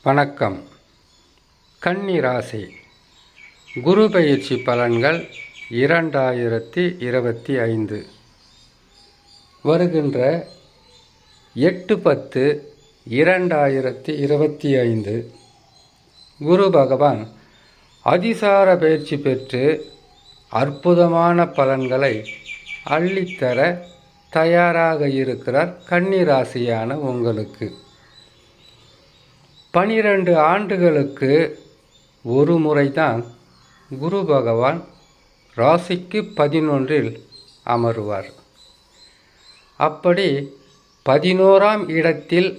வணக்கம். கன்னி ராசி குரு பெயர்ச்சி பலன்கள் 2025 வருகின்ற 8/10/2025 குரு பகவான் அதிசார பயிற்சி பெற்று அற்புதமான பலன்களை அள்ளித்தர தயாராக இருக்கிறார். கன்னி ராசியான உங்களுக்கு 12 ஆண்டுகளுக்கு ஒரு முறைதான் குரு பகவான் ராசிக்கு 11இல் அமருவார். அப்படி 11ஆம் இடத்தில்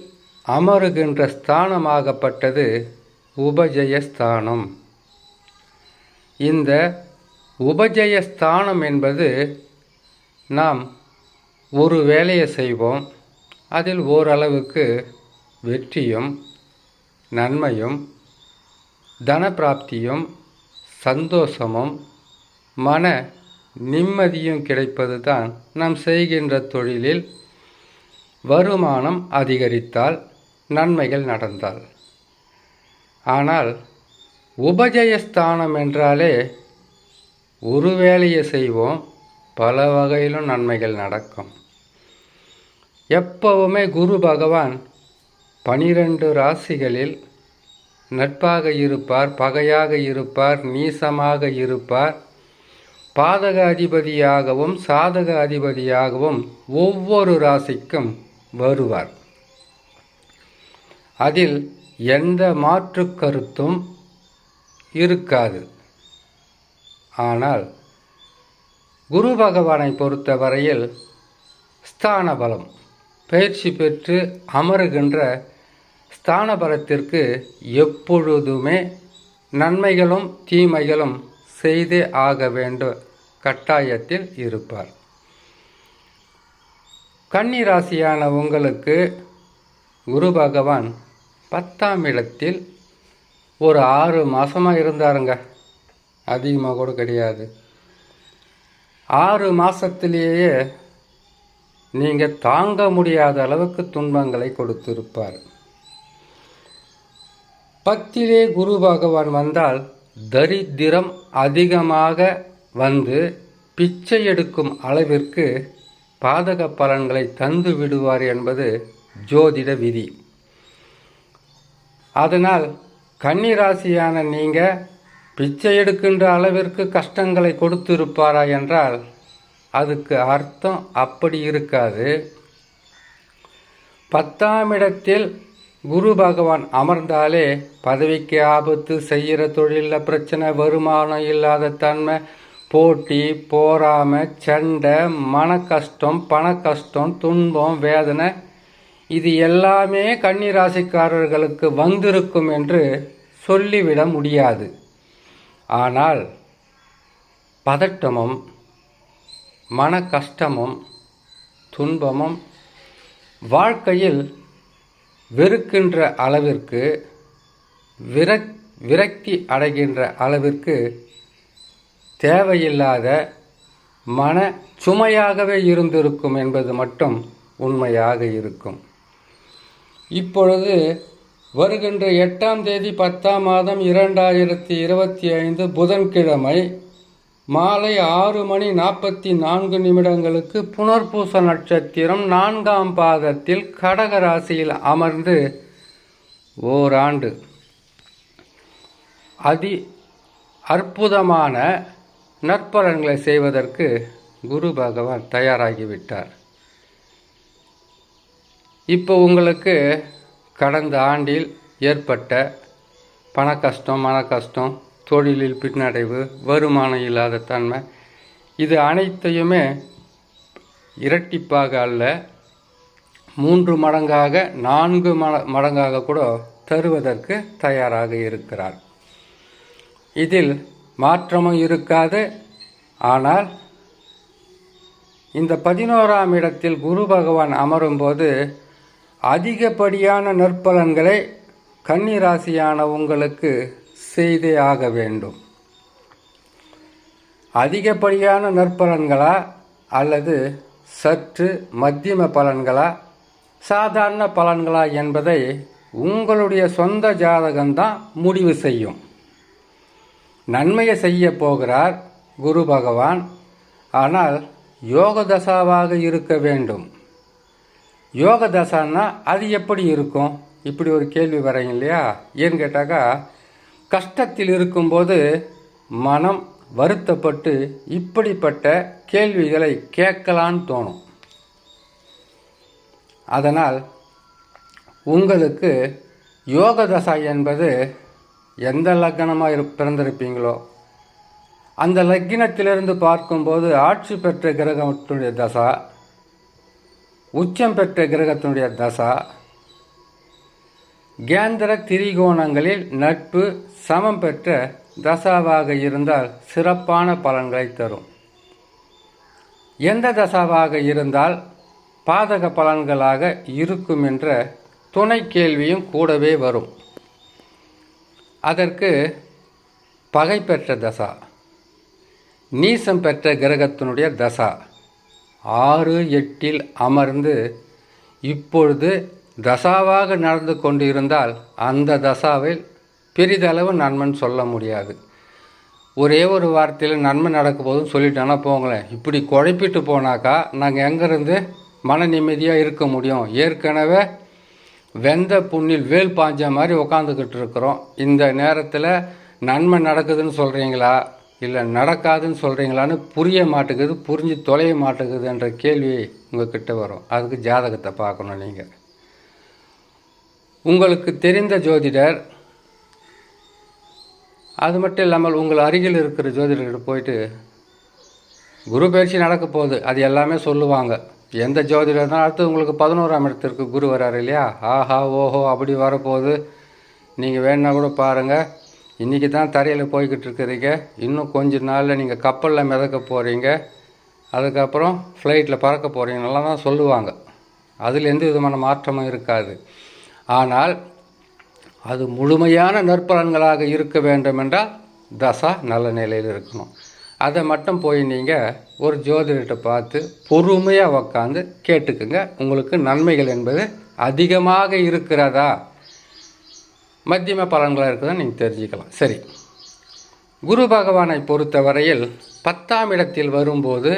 அமருகின்ற ஸ்தானமாகப்பட்டது உபஜயஸ்தானம். இந்த உபஜயஸ்தானம் என்பது நாம் ஒரு வேலையை செய்வோம், அதில் ஓரளவுக்கு வெற்றியும் நன்மையும் தனப்பிராப்தியும் சந்தோஷமும் மன நிம்மதியும் கிடைப்பது தான் நாம் செய்கின்ற தொழிலில் வருமானம் அதிகரித்தால், நன்மைகள் நடந்தால். ஆனால் உபஜயஸ்தானம் என்றாலே ஒரு வேலையை செய்வோம், பல வகையிலும் நன்மைகள் நடக்கும். எப்பவுமே குரு பகவான் 12 ராசிகளில் நட்பாக இருப்பார், பகையாக இருப்பார், நீசமாக இருப்பார், பாதக அதிபதியாகவும் சாதக அதிபதியாகவும் ஒவ்வொரு ராசிக்கும் வருவார். அதில் எந்த மாற்று கருத்தும் இருக்காது. ஆனால் குரு பகவானை பொறுத்தவரையில் ஸ்தான பலம் பயிற்சி பெற்று அமருகின்ற ஸ்தான பலத்திற்கு எப்பொழுதுமே நன்மைகளும் தீமைகளும் செய்தே ஆக வேண்டும் கட்டாயத்தில் இருப்பார். கன்னி ராசியான உங்களுக்கு குரு பகவான் 10ஆம் இடத்தில் ஒரு 6 மாதமாக இருந்தாருங்க, அதிகமாக கூட கிடையாது. 6 மாதத்திலேயே நீங்கள் தாங்க முடியாத அளவுக்கு துன்பங்களை கொடுத்திருப்பார். 10இலே குரு பகவான் வந்தால் தரித்திரம் அதிகமாக வந்து பிச்சை எடுக்கும் அளவிற்கு பாதக பலன்களை தந்து விடுவார் என்பது ஜோதிட விதி. அதனால் கன்னி ராசியான நீங்கள் பிச்சை எடுக்கின்ற அளவிற்கு கஷ்டங்களை கொடுத்திருப்பாரா என்றால் அதுக்கு அர்த்தம் அப்படி இருக்காது. 10ஆம் இடத்தில் குரு பகவான் அமர்ந்தாலே பதவிக்கு ஆபத்து, செய்கிற தொழிலில் பிரச்சனை, வருமானம் இல்லாத தன்மை, போட்டி, போராமை, சண்டை, மன கஷ்டம், பண கஷ்டம், துன்பம், வேதனை, இது எல்லாமே கன்னி ராசிக்காரர்களுக்கு வந்திருக்கும் என்று சொல்லிவிட முடியாது. ஆனால் பதட்டமும் மன கஷ்டமும் துன்பமும் வாழ்க்கையில் வெறுக்கின்ற அளவிற்கு விரக்தி அடைகின்ற அளவிற்கு தேவையில்லாத மன சுமையாகவே இருந்திருக்கும் என்பது மட்டும் உண்மையாக இருக்கும். இப்பொழுது வருகின்ற 8ஆம் தேதி 10ஆம் மாதம் 2025 புதன்கிழமை மாலை 6:44 புனர்பூச நட்சத்திரம் 4ஆம் பாதத்தில் கடக ராசியில் அமர்ந்து ஓராண்டு அற்புதமான நற்பலன்களை செய்வதற்கு குரு பகவான் தயாராகிவிட்டார். இப்போ உங்களுக்கு கடந்த ஆண்டில் ஏற்பட்ட பண கஷ்டம், மன கஷ்டம், தொழிலில் பின்னடைவு, வருமானம் இல்லாத தன்மை, இது அனைத்தையுமே இரட்டிப்பாக அல்ல 3 மடங்காக 4 மடங்காக கூட தருவதற்கு தயாராக இருக்கிறார். இதில் மாற்றமும் இருக்காது. ஆனால் இந்த 11ஆம் இடத்தில் குரு பகவான் அமரும்போது அதிகப்படியான நற்பலன்களை கன்னி ராசியான உங்களுக்கு செய்தே ஆக வேண்டும். அதிகப்படியான நற்பலன்களா அல்லது சற்று மத்தியம பலன்களா சாதாரண பலன்களா என்பதை உங்களுடைய சொந்த ஜாதகம்தான் முடிவு செய்யும். நன்மையை செய்ய போகிறார் குரு பகவான். ஆனால் யோக தசாவாக இருக்க வேண்டும். யோக தசான்னா அது எப்படி இருக்கும்? இப்படி ஒரு கேள்வி வரையும் இல்லையா? ஏன்னு கேட்டாக்கா, கஷ்டத்தில் இருக்கும்போது மனம் வருத்தப்பட்டு இப்படிப்பட்ட கேள்விகளை கேட்கலான்னு தோணும். அதனால் உங்களுக்கு யோக தசா என்பது எந்த லக்னமாக பிறந்திருப்பீங்களோ அந்த லக்னத்திலிருந்து பார்க்கும்போது ஆட்சி பெற்ற கிரகத்தினுடைய தசா, உச்சம் பெற்ற கிரகத்தினுடைய தசா, கேந்திர திரிகோணங்களில் நட்பு சமம் பெற்ற தசாவாக இருந்தால் சிறப்பான பலன்களை தரும். எந்த தசாவாக இருந்தால் பாதக பலன்களாக இருக்கும் என்ற துணை கேள்வியும் கூடவே வரும். அதற்கு பகை பெற்ற தசா, நீசம் பெற்ற கிரகத்தினுடைய தசா 6, 8 அமர்ந்து இப்பொழுது தசாவாக நடந்து கொண்டு இருந்தால் அந்த தசாவில் பெரிதளவு நன்மைன்னு சொல்ல முடியாது. ஒரே ஒரு வார்த்தையில் நன்மை நடக்கும் போதும் சொல்லிட்டோன்னா போங்களேன், இப்படி குழப்பிட்டு போனாக்கா நாங்கள் எங்கேருந்து மன நிம்மதியாக இருக்க முடியும்? ஏற்கனவே வெந்த புண்ணில் வேல் பாஞ்ச மாதிரி உக்காந்துக்கிட்டு இருக்கிறோம். இந்த நேரத்தில் நன்மை நடக்குதுன்னு சொல்கிறீங்களா இல்லை நடக்காதுன்னு சொல்கிறீங்களான்னு புரிய மாட்டேங்குது, புரிஞ்சு தொலைய மாட்டேங்குது என்ற கேள்வி உங்கள்கிட்ட வரும். அதுக்கு ஜாதகத்தை பார்க்கணும். நீங்கள் உங்களுக்கு தெரிந்த ஜோதிடர், அது மட்டும் இல்லாமல் உங்கள் அருகில் இருக்கிற ஜோதிடர்கிட்ட போயிட்டு குரு பயிற்சி நடக்க போகுது அது எல்லாமே சொல்லுவாங்க. எந்த ஜோதிடர் தான் அடுத்து உங்களுக்கு 11ஆம் இடத்திற்கு குரு வராரு இல்லையா? ஆஹா ஓஹோ அப்படி வரப்போகுது, நீங்கள் வேணா கூட பாருங்கள், இன்றைக்கி தான் தரையில் போய்கிட்டு இருக்கிறீங்க, இன்னும் கொஞ்ச நாளில் நீங்கள் கப்பலில் மிதக்க போகிறீங்க, அதுக்கப்புறம் ஃப்ளைட்டில் பறக்க போகிறீங்கலாம் தான் சொல்லுவாங்க. அதில் எந்த விதமான மாற்றமும் இருக்காது. ஆனால் அது முழுமையான நற்பலன்களாக இருக்க வேண்டும் என்றால் தசா நல்ல நிலையில் இருக்கணும். அதை மட்டும் போய் நீங்கள் ஒரு ஜோதிடத்தை பார்த்து பொறுமையாக உக்காந்து கேட்டுக்குங்க. உங்களுக்கு நன்மைகள் என்பது அதிகமாக இருக்கிறதா மத்தியம பலன்களாக இருக்குதுன்னு நீங்கள் தெரிஞ்சுக்கலாம். சரி, குரு பகவானை பொறுத்தவரையில் 10ஆம் இடத்தில் வரும்போது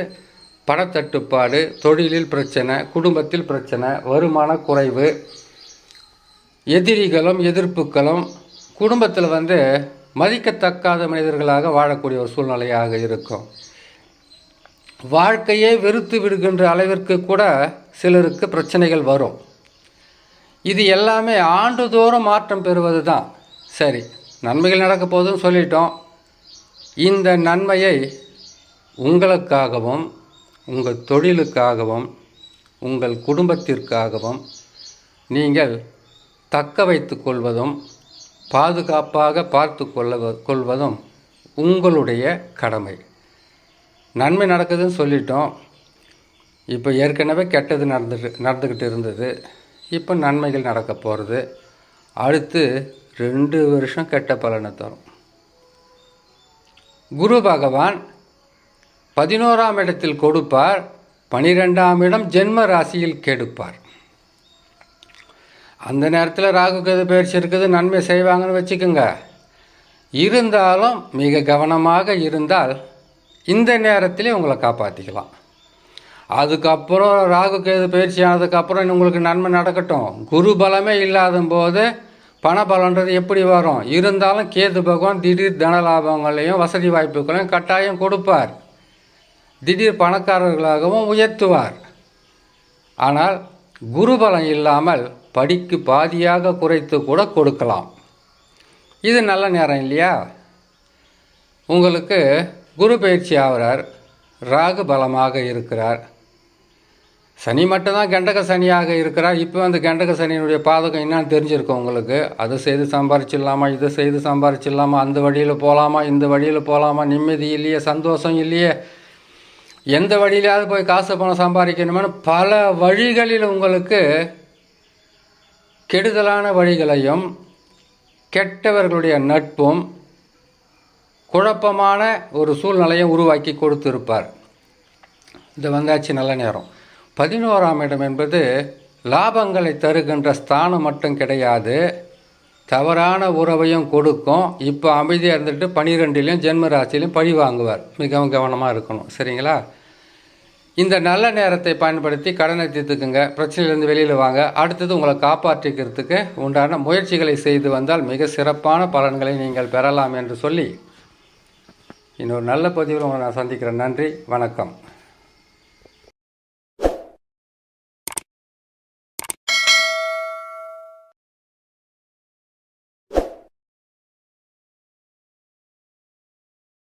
பணத்தட்டுப்பாடு, தொழிலில் பிரச்சனை, குடும்பத்தில் பிரச்சனை, வருமான குறைவு, எதிரிகளும் எதிர்ப்புகளும், குடும்பத்தில் மதிக்கத்தக்காத மனிதர்களாக வாழக்கூடிய ஒரு சூழ்நிலையாக இருக்கும். வாழ்க்கையே வெறுத்து விடுகின்ற அளவிற்கு கூட சிலருக்கு பிரச்சனைகள் வரும். இது எல்லாமே ஆண்டுதோறும் மாற்றம் பெறுவது தான். சரி, நன்மைகள் நடக்க போதுன்னு சொல்லிட்டோம். இந்த நன்மையை உங்களுக்காகவும் உங்கள் தொழிலுக்காகவும் உங்கள் குடும்பத்திற்காகவும் நீங்கள் தக்க வைத்து கொள்வதும் பாதுகாப்பாக பார்த்து கொள்வதும் உங்களுடைய கடமை. நன்மை நடக்குதுன்னு சொல்லிட்டோம். இப்போ ஏற்கனவே கெட்டது நடந்துக்கிட்டு இருந்தது, இப்போ நன்மைகள் நடக்க போகிறது. அடுத்து 2 வருஷம் கெட்ட பலனை தரும். குரு பகவான் 11ஆம் இடத்தில் கொடுப்பார், 12ஆம் இடம் ஜென்ம ராசியில் கெடுப்பார். அந்த நேரத்தில் ராகு கேது பயிற்சி இருக்குது, நன்மை செய்வாங்கன்னு வச்சுக்கோங்க. இருந்தாலும் மிக கவனமாக இருந்தால் இந்த நேரத்திலே உங்களை காப்பாற்றிக்கலாம். அதுக்கப்புறம் ராகு கேது பயிற்சி ஆனதுக்கப்புறம் உங்களுக்கு நன்மை நடக்கட்டும். குரு பலமே இல்லாத போது பண பலன்றது எப்படி வரும்? இருந்தாலும் கேது பகவான் திடீர் தன லாபங்களையும் வசதி வாய்ப்புகளையும் கட்டாயம் கொடுப்பார். திடீர் பணக்காரர்களாகவும் உயர்த்துவார். ஆனால் குரு பலம் இல்லாமல் படிக்கு பாதியாக குறைத்து கூட கொடுக்கலாம். இது நல்ல நேரம் இல்லையா? உங்களுக்கு குரு பயிற்சி ஆகிறார், ராகு பலமாக இருக்கிறார், சனி மட்டும்தான் கண்டக சனியாக இருக்கிறார். இப்போ அந்த கண்டக சனியினுடைய பாதகம் என்னன்னு தெரிஞ்சிருக்கும் உங்களுக்கு. அதை செய்து சம்பாரிச்சிடலாமா, இதை செய்து சம்பாரிச்சிடலாமா, அந்த வழியில் போகலாமா, இந்த வழியில் போகலாமா, நிம்மதி இல்லையே, சந்தோஷம் இல்லையே, எந்த வழியிலாவது போய் காசு பணம் சம்பாதிக்கணுமான்னு பல வழிகளில் உங்களுக்கு கெடுதலான வழிகளையும் கெட்டவர்களுடைய நட்பும் குழப்பமான ஒரு சூழ்நிலையை உருவாக்கி கொடுத்திருப்பார். இது வந்தாச்சு நல்ல நேரம். 11ஆம் இடம் என்பது லாபங்களை தருகின்ற ஸ்தானம் மட்டும் கிடையாது, தவறான உறவையும் கொடுக்கும். இப்போ அமைதியாக இருந்துட்டு 12லையும் ஜென்ம ராசிலையும் பழி வாங்குவார். மிகவும் கவனமாக இருக்கணும். சரிங்களா? இந்த நல்ல நேரத்தை பயன்படுத்தி கடனை தீர்த்துக்குங்க. பிரச்சனையிலேருந்து வெளியில் வாங்க. அடுத்தது உங்களை காப்பாற்றிக்கிறதுக்கு உண்டான முயற்சிகளை செய்து வந்தால் மிக சிறப்பான பலன்களை நீங்கள் பெறலாம் என்று சொல்லி இன்னொரு நல்ல பதிவில் உங்களை நான் சந்திக்கிறேன். நன்றி, வணக்கம்.